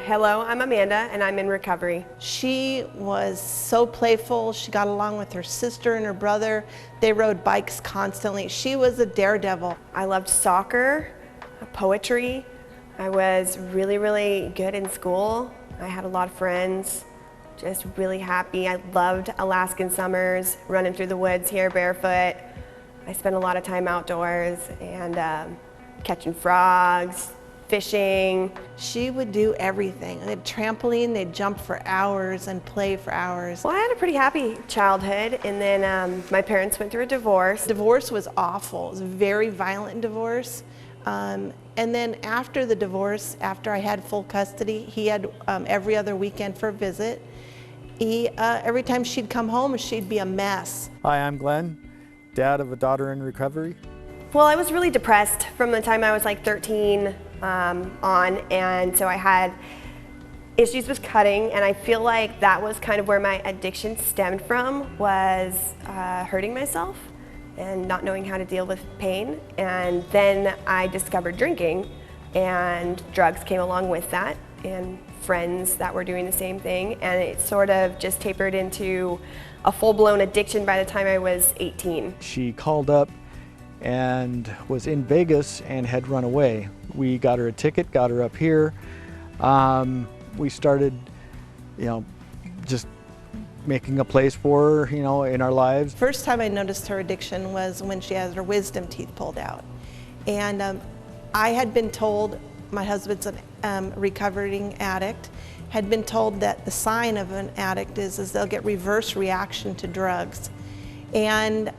Hello, I'm Amanda, and I'm in recovery. She was so playful. She got along with her sister and her brother. They rode bikes constantly. She was a daredevil. I loved soccer, poetry. I was really good in school. I had a lot of friends, just really happy. I loved Alaskan summers, running through the woods here barefoot. I spent a lot of time outdoors and catching frogs, fishing. She would do everything. They had trampoline, they'd jump for hours and play for hours. Well, I had a pretty happy childhood, and then my parents went through a divorce. Divorce was awful. It was a very violent divorce. And then after the divorce, after I had full custody, he had every other weekend for a visit. Every time she'd come home, she'd be a mess. Hi, I'm Glenn, dad of a daughter in recovery. Well, I was really depressed from the time I was like 13 on, and so I had issues with cutting, and I feel like that was kind of where my addiction stemmed from, was hurting myself and not knowing how to deal with pain. And then I discovered drinking, and drugs came along with that, and friends that were doing the same thing, and it sort of just tapered into a full-blown addiction by the time I was 18. She called up and was in Vegas and had run away. We got her a ticket, got her up here. We started, just making a place for her, in our lives. First time I noticed her addiction was when she had her wisdom teeth pulled out. And I had been told, my husband's a recovering addict, had been told that the sign of an addict is they'll get reverse reaction to drugs. And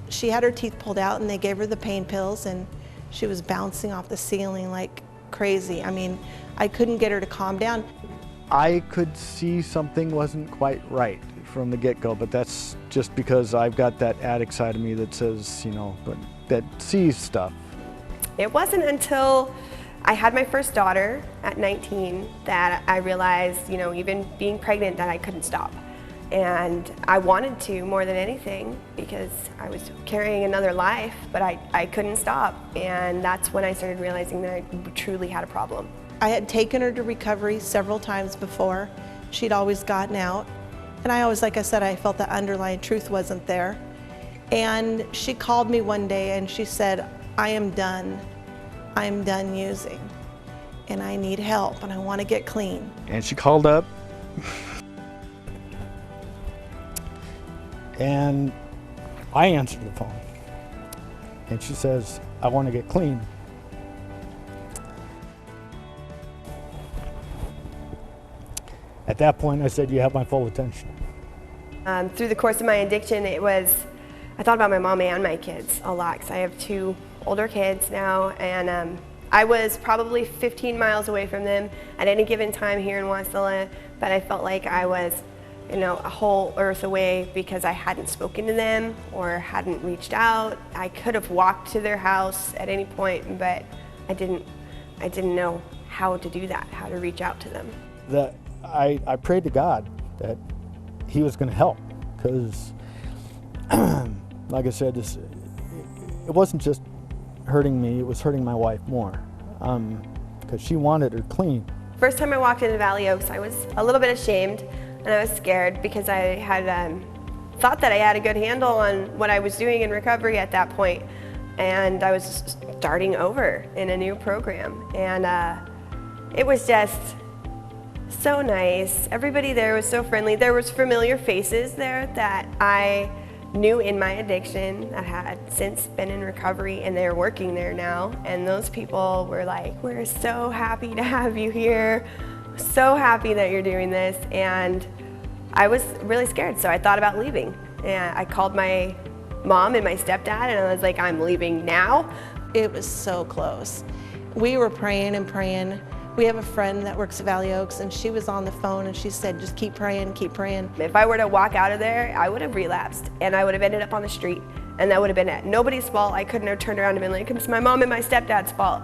she had her teeth pulled out, and they gave her the pain pills, and she was bouncing off the ceiling like crazy. I mean, I couldn't get her to calm down. I could see something wasn't quite right from the get-go, but that's just because I've got that addict side of me that says, that sees stuff. It wasn't until I had my first daughter at 19 that I realized, even being pregnant, that I couldn't stop. And I wanted to more than anything because I was carrying another life, but I couldn't stop. And that's when I started realizing that I truly had a problem. I had taken her to recovery several times before. She'd always gotten out. And I always, like I said, I felt the underlying truth wasn't there. And she called me one day and she said, I am done. I'm done using. And I need help and I want to get clean. And she called up. And I answered the phone, and she says, I want to get clean. At that point, I said, you have my full attention. Through the course of my addiction, I thought about my mom and my kids a lot, because I have two older kids now, and I was probably 15 miles away from them at any given time here in Wasilla, but I felt like I was a whole earth away because I hadn't spoken to them or hadn't reached out. I could have walked to their house at any point, but I didn't know how to do that, how to reach out to them. I prayed to God that He was going to help, because, like I said, it wasn't just hurting me, it was hurting my wife more, because she wanted her clean. First time I walked into Valley Oaks, I was a little bit ashamed. And I was scared because I had thought that I had a good handle on what I was doing in recovery at that point. And I was starting over in a new program. And it was just so nice. Everybody there was so friendly. There was familiar faces there that I knew in my addiction that had since been in recovery, and they're working there now. And those people were like, we're so happy to have you here. So happy that you're doing this. And I was really scared, so I thought about leaving. And I called my mom and my stepdad, and I was like, I'm leaving now. It was so close. We were praying and praying. We have a friend that works at Valley Oaks, and she was on the phone, and she said, just keep praying, keep praying. If I were to walk out of there, I would have relapsed, and I would have ended up on the street, and that would have been at nobody's fault. I couldn't have turned around and been like, it's my mom and my stepdad's fault.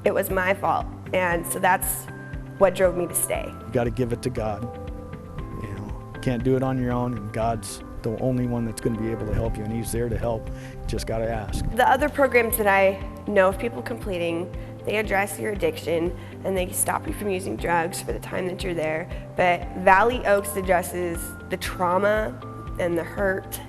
It was my fault, and so that's what drove me to stay. You got to give it to God. You can't do it on your own, and God's the only one that's going to be able to help you, and He's there to help. You just got to ask. The other programs that I know of people completing, They address your addiction and they stop you from using drugs for the time that you're there. But Valley Oaks addresses the trauma and the hurt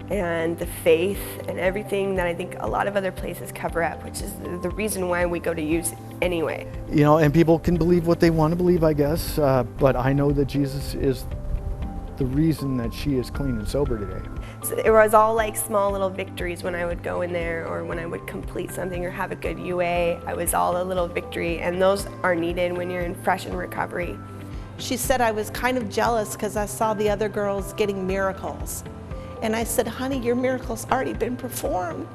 and the faith and everything that I think a lot of other places cover up, which is the reason why we go to use anyway. You know, and people can believe what they want to believe, I guess, but I know that Jesus is the reason that she is clean and sober today. So it was all like small little victories when I would go in there, or when I would complete something or have a good UA. I was all a little victory, and those are needed when you're fresh in recovery. She said I was kind of jealous because I saw the other girls getting miracles. And I said, honey, your miracle's already been performed.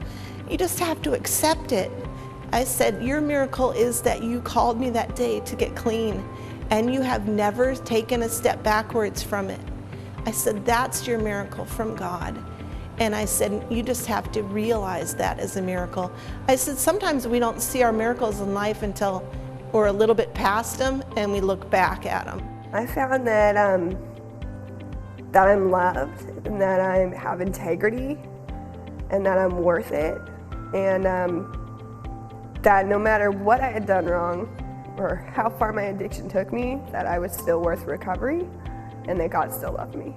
You just have to accept it. I said, your miracle is that you called me that day to get clean, and you have never taken a step backwards from it. I said, that's your miracle from God. And I said, you just have to realize that as a miracle. I said, sometimes we don't see our miracles in life until we're a little bit past them and we look back at them. I found that that I'm loved, and that I have integrity, and that I'm worth it, and that no matter what I had done wrong or how far my addiction took me, that I was still worth recovery, and that God still loved me.